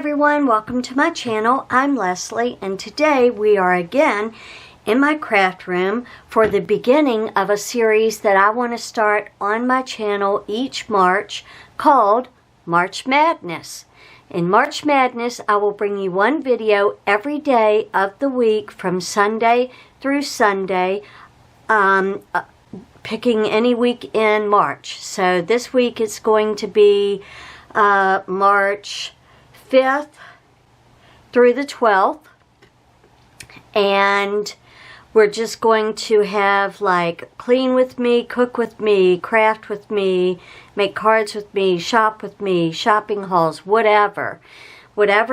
everyone, welcome to my channel. I'm Leslie, and today we are again in my craft room for the beginning of a series that I want to start on my channel each March called March Madness. In March Madness, I will bring you one video every day of the week from Sunday through Sunday, picking any week in March. So this week it's going to be March 5th through the 12th, and we're just going to have like clean with me, cook with me, craft with me, make cards with me, shop with me, shopping hauls, whatever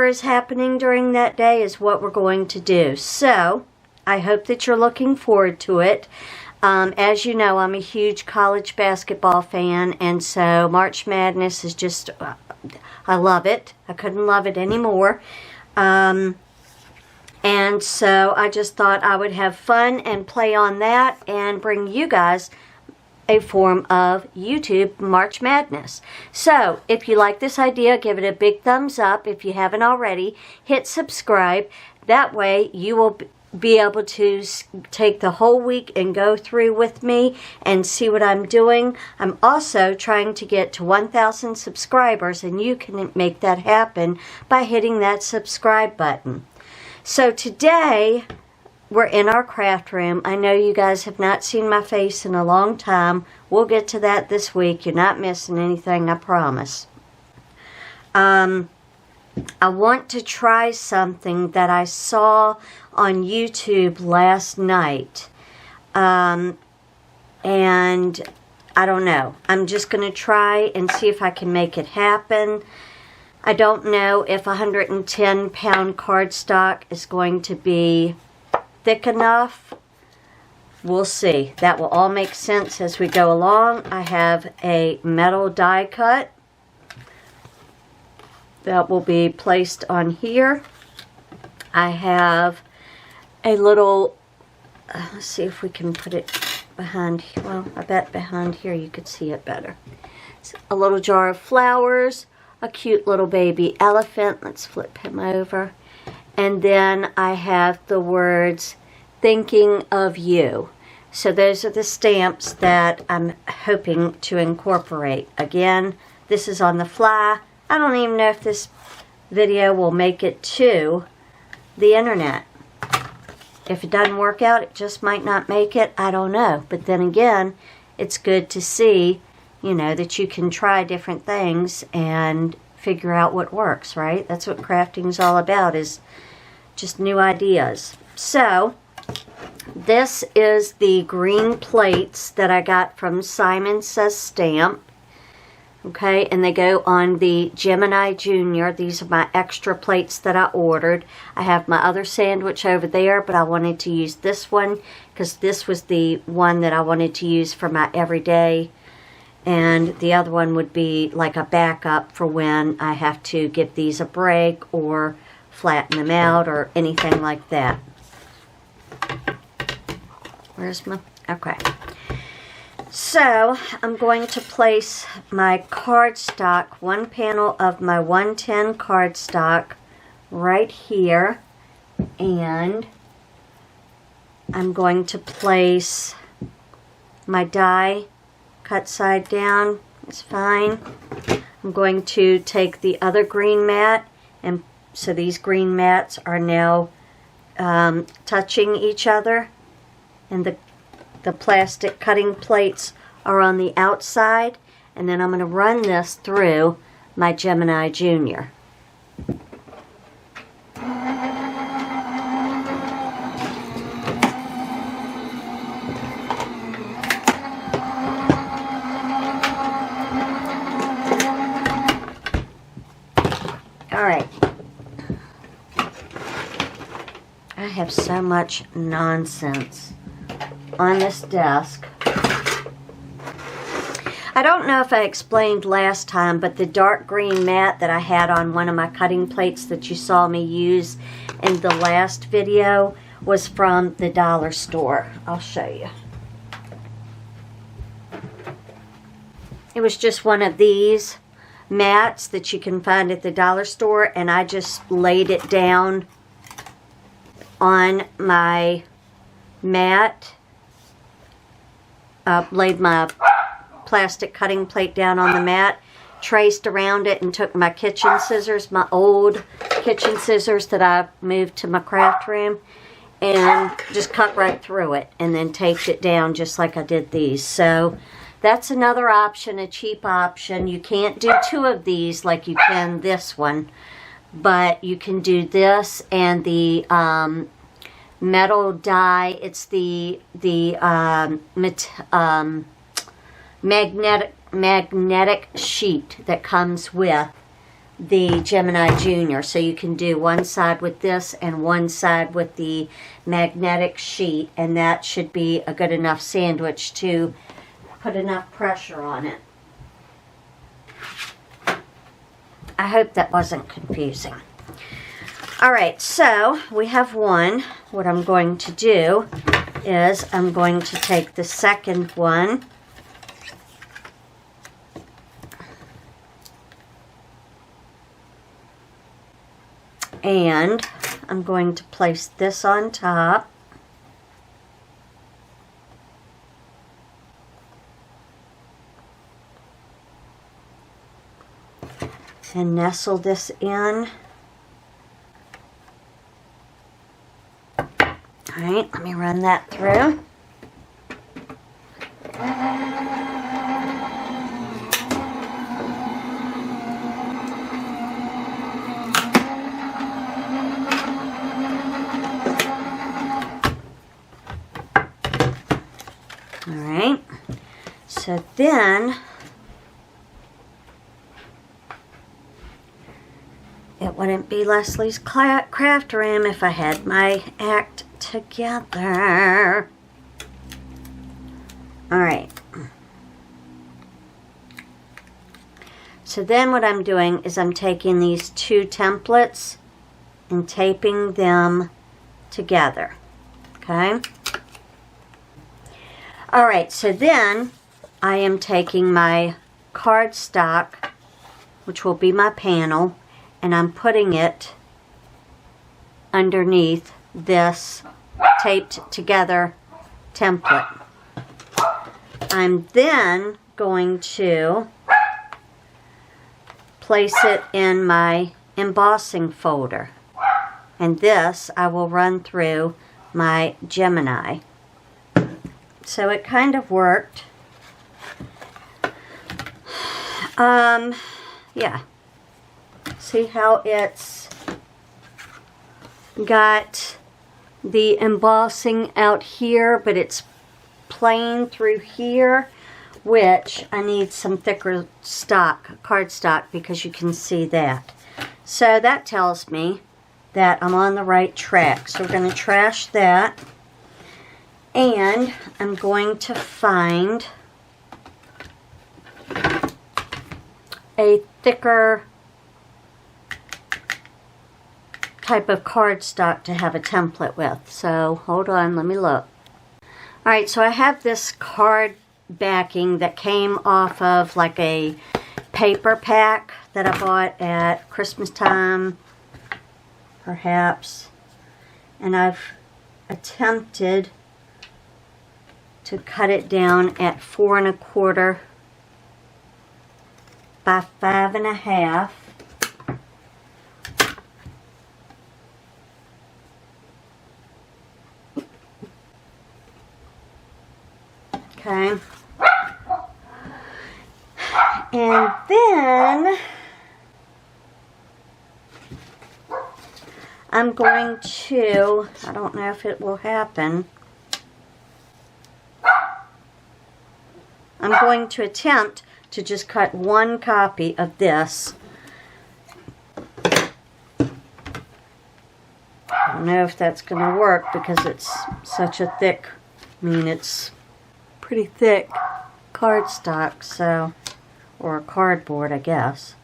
is happening during that day is what we're going to do. So I hope that you're looking forward to it. As you know, I'm a huge college basketball fan, and so March Madness is just, I love it. I couldn't love it anymore. And so I just thought I would have fun and play on that and bring you guys a form of YouTube March Madness. So if you like this idea, give it a big thumbs up. If you haven't already, hit subscribe. That way you will be able to take the whole week and go through with me and see what I'm doing. I'm also trying to get to 1,000 subscribers, and you can make that happen by hitting that subscribe button. So today we're in our craft room. I know you guys have not seen my face in a long time. We'll get to that this week. You're not missing anything, I promise. I want to try something that I saw on YouTube last night. And I don't know. I'm just going to try and see if I can make it happen. I don't know if 110 pound cardstock is going to be thick enough. We'll see. That will all make sense as we go along. I have a metal die cut that will be placed on here. I have a little, let's see if we can put it behind, well, I bet behind here you could see it better. It's a little jar of flowers, a cute little baby elephant. Let's flip him over. And then I have the words, thinking of you. So those are the stamps that I'm hoping to incorporate. Again, this is on the fly. I don't even know if this video will make it to the internet. If it doesn't work out, it just might not make it. I don't know. But then again, it's good to see, you know, that you can try different things and figure out what works, right? That's what crafting is all about, is just new ideas. So, this is the green plates that I got from SIMONSAYSSTAMP. Okay, and they go on the Gemini Junior. These are my extra plates that I ordered. I have my other sandwich over there, but I wanted to use this one because this was the one that I wanted to use for my everyday. And the other one would be like a backup for when I have to give these a break or flatten them out or anything like that. Where's my, okay. So, I'm going to place my cardstock, one panel of my 110 cardstock right here, and I'm going to place my die cut side down. It's fine. I'm going to take the other green mat, and so these green mats are now touching each other, and the plastic cutting plates are on the outside, and then I'm going to run this through my Gemini Junior. Alright. I have so much nonsense on this desk. I don't know if I explained last time, but the dark green mat that I had on one of my cutting plates that you saw me use in the last video was from the dollar store. I'll show you. It was just one of these mats that you can find at the dollar store, and I just laid it down on my mat. Laid my plastic cutting plate down on the mat, traced around it, and took my kitchen scissors, my old kitchen scissors that I moved to my craft room, and just cut right through it, and then taped it down just like I did these. So that's another option, a cheap option. You can't do two of these like you can this one, but you can do this and the metal die. It's the magnetic sheet that comes with the Gemini Junior. So you can do one side with this and one side with the magnetic sheet, and that should be a good enough sandwich to put enough pressure on it. I hope that wasn't confusing. Alright, so we have one. What I'm going to do is I'm going to take the second one and I'm going to place this on top. And nestle this in. Alright, let me run that through. Alright, so then it wouldn't be Leslie's craft room if I had my act together. Alright. So then what I'm doing is I'm taking these two templates and taping them together. Okay? Alright, so then I am taking my cardstock, which will be my panel, and I'm putting it underneath this taped together template. I'm then going to place it in my embossing folder, and this I will run through my Gemini. So it kind of worked. Yeah. See how it's got the embossing out here, but it's plain through here, which I need some thicker cardstock, because you can see that. So that tells me that I'm on the right track. So we're going to trash that, and I'm going to find a thicker type of cardstock to have a template with. So hold on, let me look. Alright, so I have this card backing that came off of like a paper pack that I bought at Christmas time, perhaps, and I've attempted to cut it down at 4 1/4 by 5 1/2. Okay, and then I'm going to, I don't know if it will happen, I'm going to attempt to just cut one copy of this. I don't know if that's going to work because it's such a thick, it's pretty thick cardstock, so, or cardboard, I guess.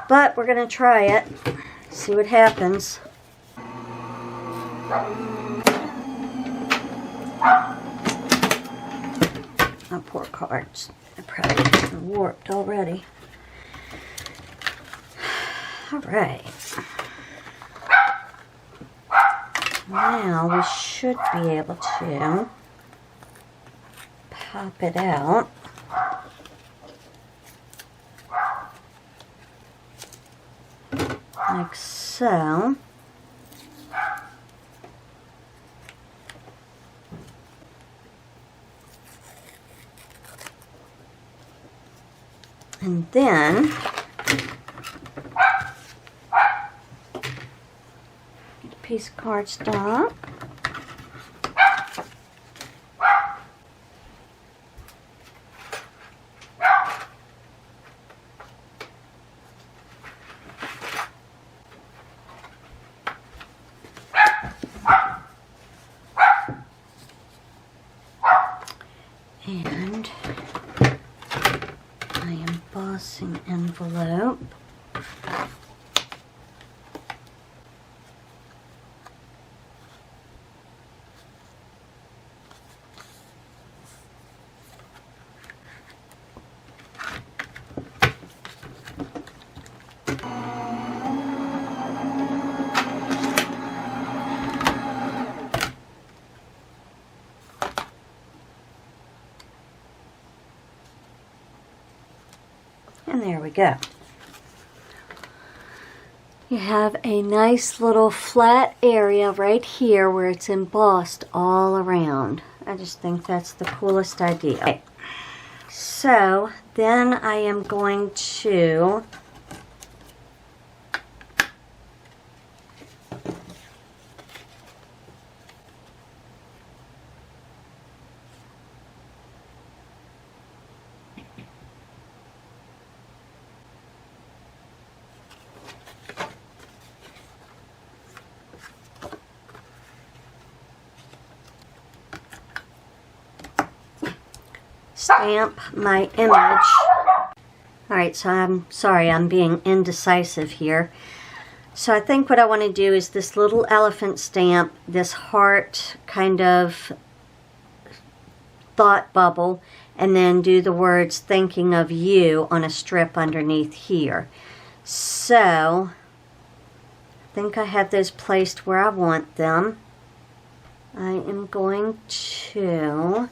But we're going to try it, see what happens. My poor cards, they're probably warped already. All right. Now we should be able to pop it out. Like so. And then get a piece of cardstock. And my embossing envelope. And there we go. You have a nice little flat area right here where it's embossed all around. I just think that's the coolest idea. Okay. So then I am going to stamp my image. Alright, so I'm sorry, I'm being indecisive here. So I think what I want to do is this little elephant stamp, this heart kind of thought bubble, and then do the words thinking of you on a strip underneath here. So I think I have those placed where I want them. I am going to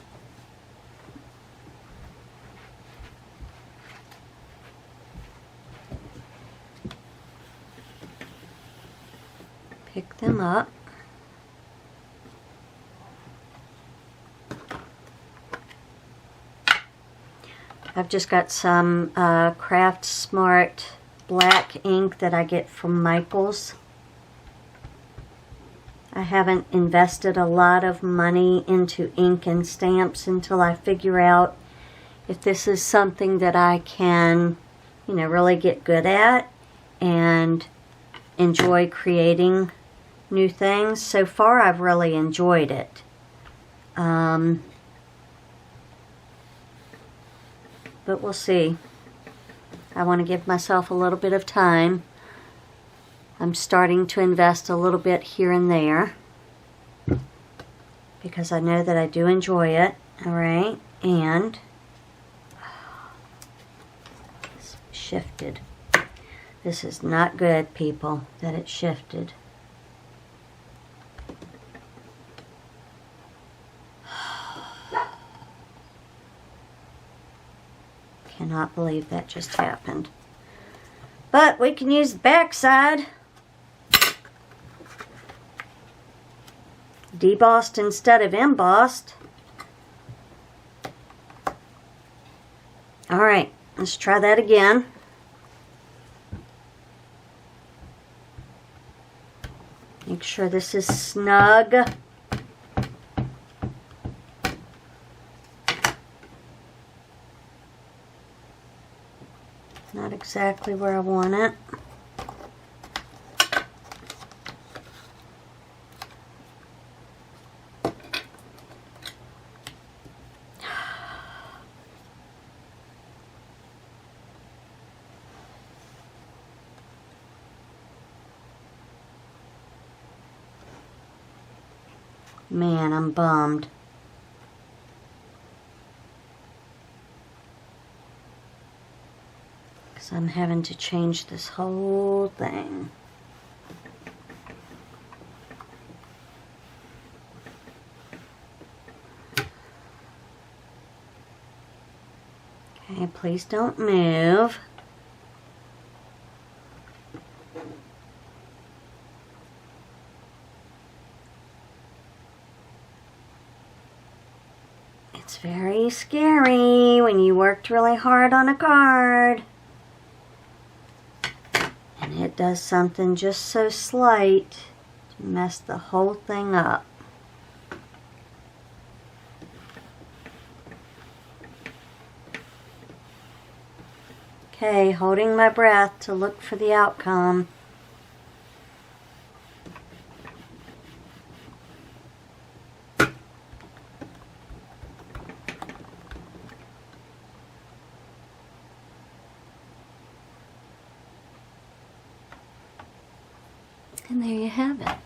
pick them up. I've just got some Craft Smart black ink that I get from Michaels. I haven't invested a lot of money into ink and stamps until I figure out if this is something that I can, you know, really get good at and enjoy creating new things. So far I've really enjoyed it. But we'll see. I want to give myself a little bit of time. I'm starting to invest a little bit here and there because I know that I do enjoy it. Alright, and it's shifted. This is not good, people, that it shifted. Cannot believe that just happened. But we can use the back side. Debossed instead of embossed. Alright, let's try that again. Make sure this is snug. Not exactly where I want it. Man, I'm bummed. because I'm having to change this whole thing. Okay, please don't move. It's very scary when you worked really hard on a card and it does something just so slight to mess the whole thing up. Okay, holding my breath to look for the outcome. And there you have it.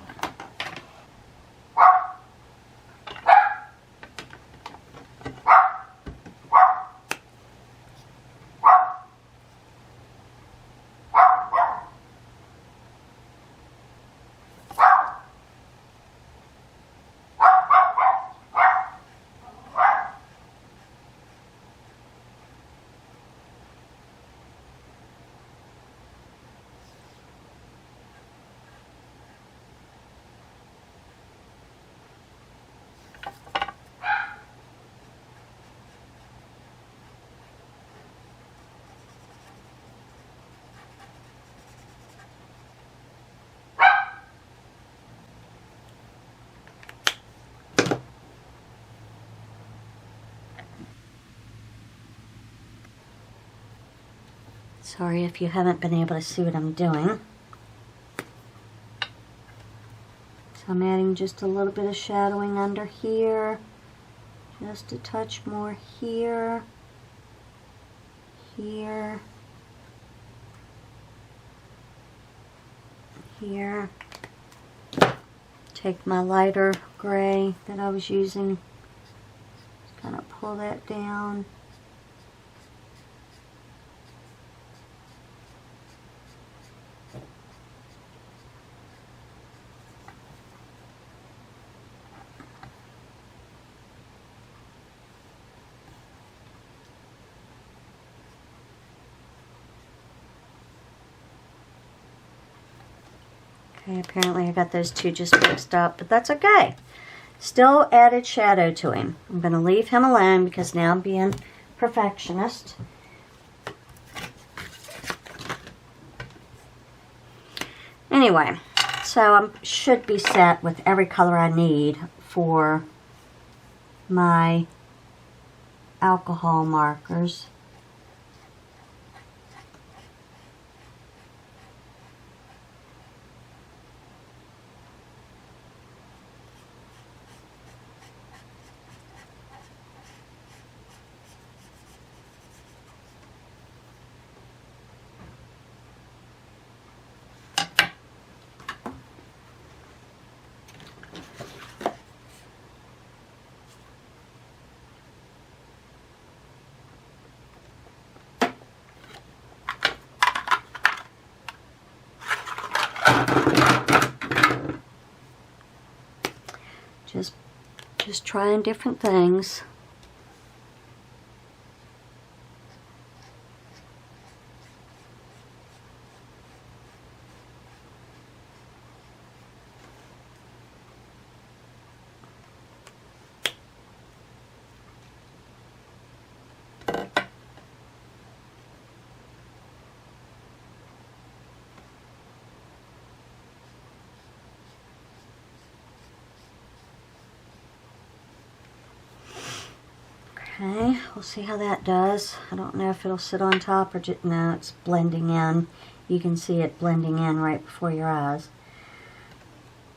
Sorry if you haven't been able to see what I'm doing. So I'm adding just a little bit of shadowing under here, just a touch more here, here, here. Take my lighter gray that I was using, just kind of pull that down. Okay, apparently I got those two just mixed up, but that's okay. Still added shadow to him. I'm going to leave him alone because now I'm being perfectionist. Anyway, so I should be set with every color I need for my alcohol markers. Just trying different things. Okay, we'll see how that does. I don't know if it'll sit on top or just, no, it's blending in. You can see it blending in right before your eyes.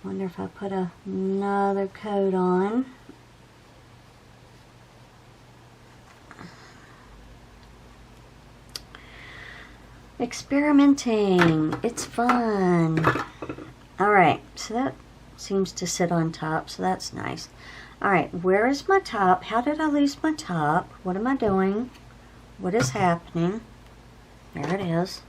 Wonder if I put another coat on. Experimenting, it's fun. Alright, so that seems to sit on top, so that's nice. Alright, where is my top? How did I lose my top? What am I doing? What is happening? There it is.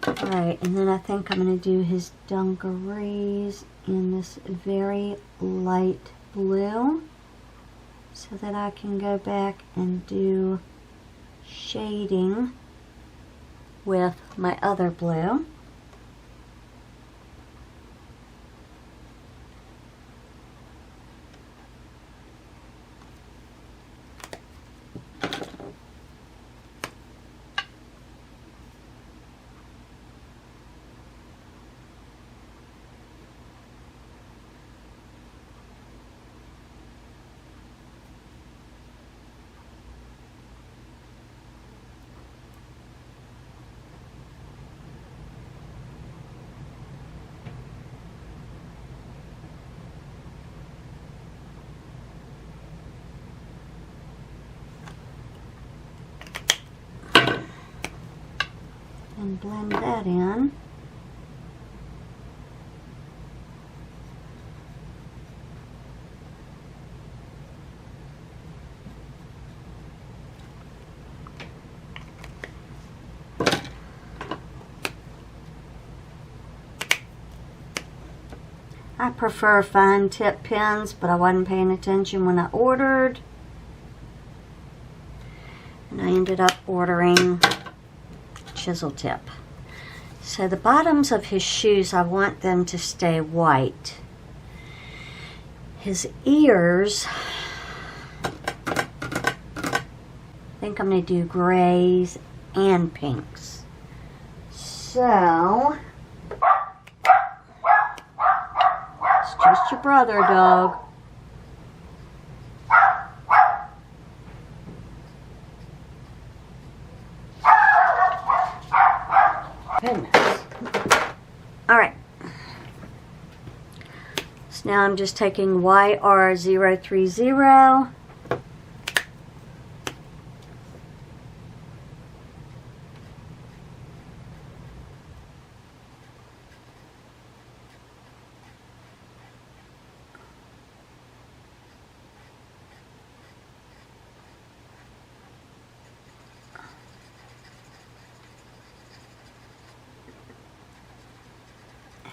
Alright, and then I think I'm going to do his dungarees in this very light blue so that I can go back and do shading with my other blue. And blend that in. I prefer fine tip pens, but I wasn't paying attention when I ordered. And I ended up ordering chisel tip. So the bottoms of his shoes, I want them to stay white. His ears, I think I'm going to do grays and pinks. So, it's just your brother, dog. Goodness. Alright. So now I'm just taking YR030.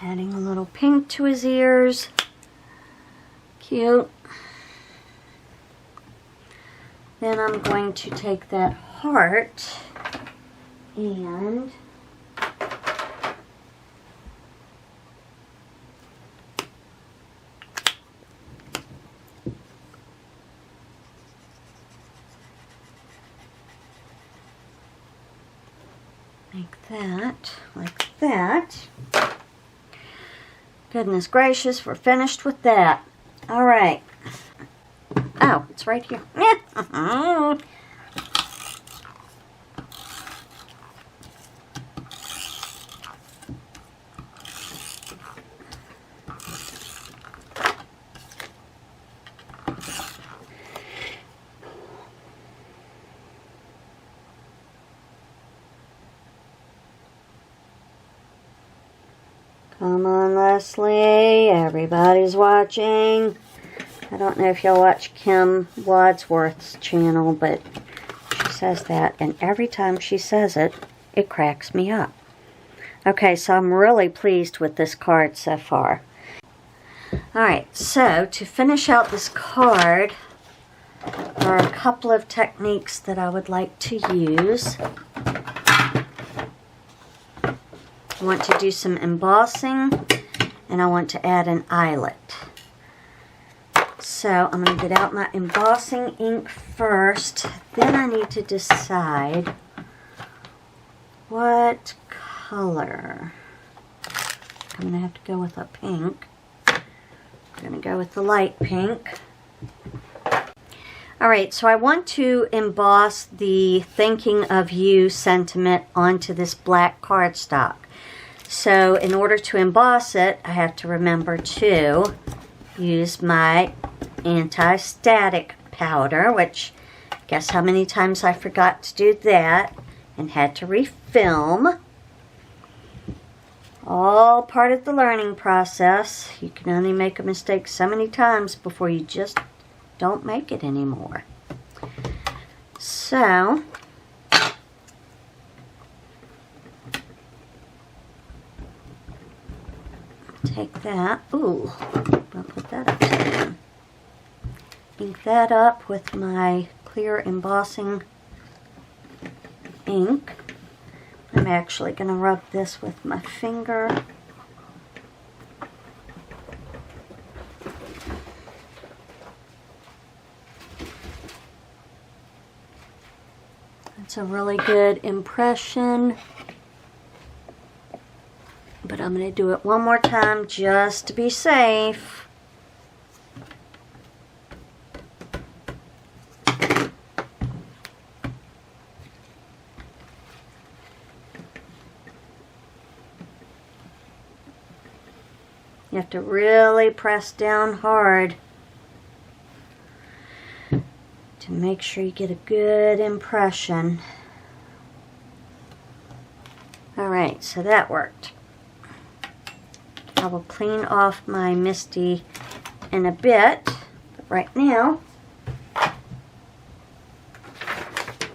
Adding a little pink to his ears. Cute. Then I'm going to take that heart and make that like that. Goodness gracious, we're finished with that. All right. Oh, it's right here. Come on, Leslie. Everybody's watching. I don't know if y'all watch Kim Wadsworth's channel, but she says that, and every time she says it, it cracks me up. Okay, so I'm really pleased with this card so far. Alright, so to finish out this card, there are a couple of techniques that I would like to use. I want to do some embossing, and I want to add an eyelet. So I'm going to get out my embossing ink first. Then I need to decide what color. I'm going to have to go with a pink. I'm going to go with the light pink. Alright, so I want to emboss the thinking of you sentiment onto this black cardstock. So in order to emboss it, I have to remember to use my anti-static powder, which guess how many times I forgot to do that and had to refilm. All part of the learning process. You can only make a mistake so many times before you just don't make it anymore. So So, take that. Ooh, I'll put that upside down. Ink that up with my clear embossing ink. I'm actually going to rub this with my finger. It's a really good impression. But I'm going to do it one more time just to be safe. You have to really press down hard to make sure you get a good impression. Alright, so that worked. I will clean off my Misty in a bit, but right now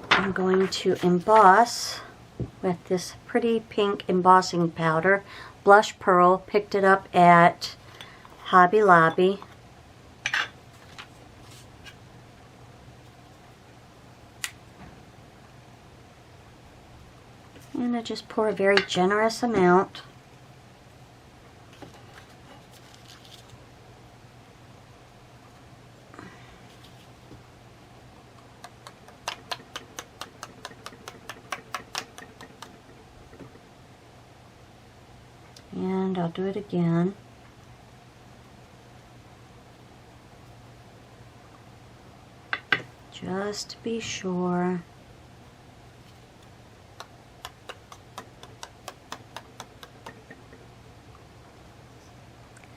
I'm going to emboss with this pretty pink embossing powder. Blush Pearl, picked it up at Hobby Lobby. And I just pour a very generous amount. And I'll do it again. Just to be sure.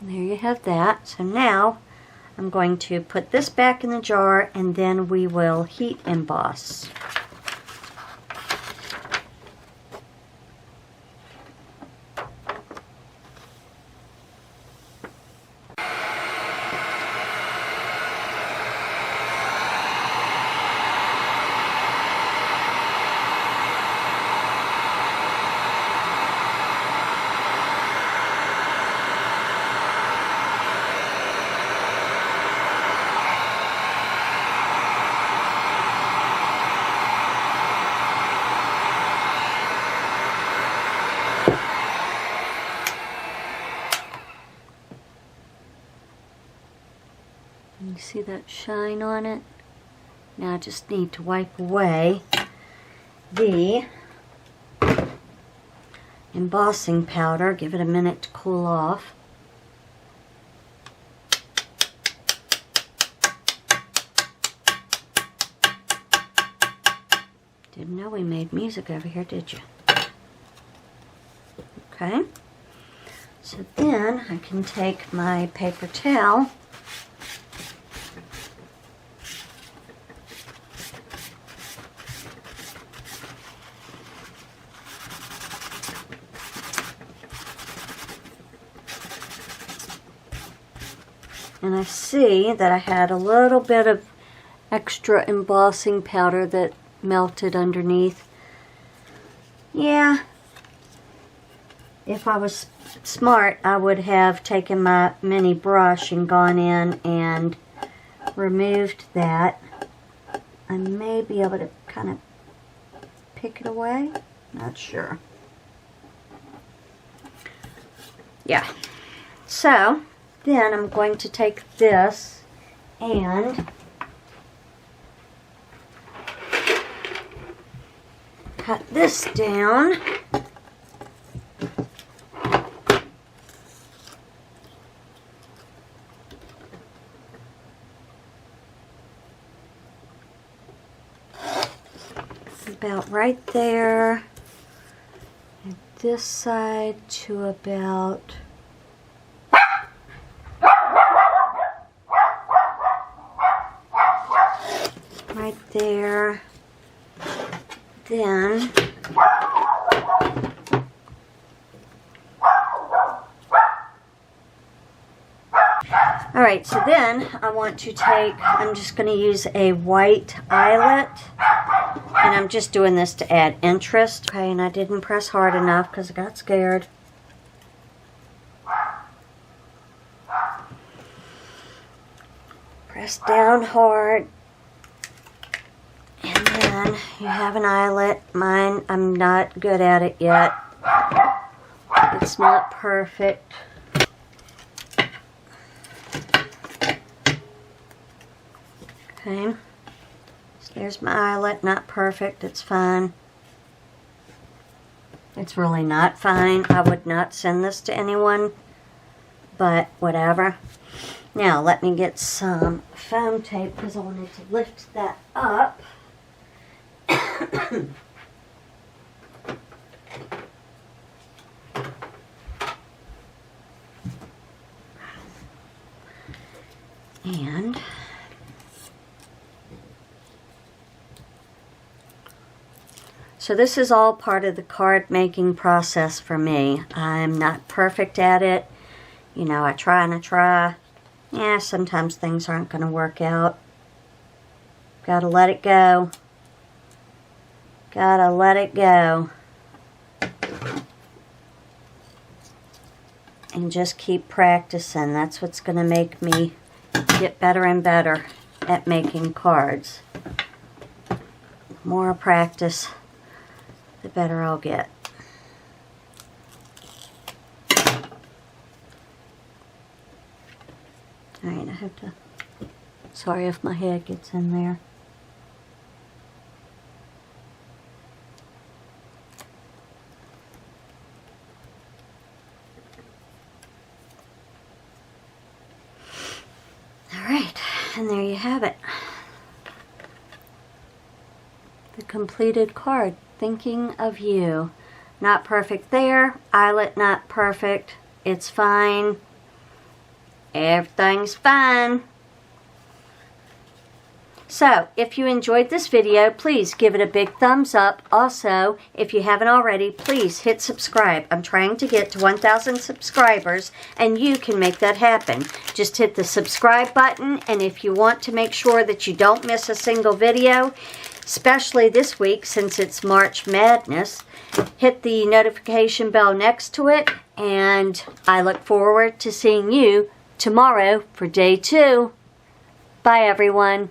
And there you have that. So now I'm going to put this back in the jar and then we will heat emboss. You see that shine on it? Now I just need to wipe away the embossing powder. Give it a minute to cool off. Didn't know we made music over here, did you? Okay. So then I can take my paper towel and I see that I had a little bit of extra embossing powder that melted underneath. Yeah, if I was smart, I would have taken my mini brush and gone in and removed that. I may be able to kind of pick it away. Not sure. Yeah. So then I'm going to take this and cut this down. About right there. And this side to about right there. Then Alright, so then I want to take, I'm just going to use a white eyelet, and I'm just doing this to add interest. Okay, and I didn't press hard enough because I got scared. Press down hard. And then you have an eyelet. Mine, I'm not good at it yet. It's not perfect. Okay. So there's my eyelet. Not perfect. It's fine. It's really not fine. I would not send this to anyone. But whatever. Now let me get some foam tape because I wanted to lift that up. And so this is all part of the card making process for me. I'm not perfect at it. You know, I try and I try. Yeah, sometimes things aren't going to work out. Gotta let it go. Gotta let it go. And just keep practicing. That's what's going to make me get better and better at making cards. The more I practice, the better I'll get. Alright, I have to... Sorry if my head gets in there. Alright, and there you have it. The completed card. Thinking of you. Not perfect there. Eyelet not perfect. It's fine. Everything's fine. So, if you enjoyed this video, please give it a big thumbs up. Also, if you haven't already, please hit subscribe. I'm trying to get to 1,000 subscribers, and you can make that happen. Just hit the subscribe button, and if you want to make sure that you don't miss a single video, especially this week since it's March Madness, hit the notification bell next to it, and I look forward to seeing you tomorrow for day 2. Bye, everyone.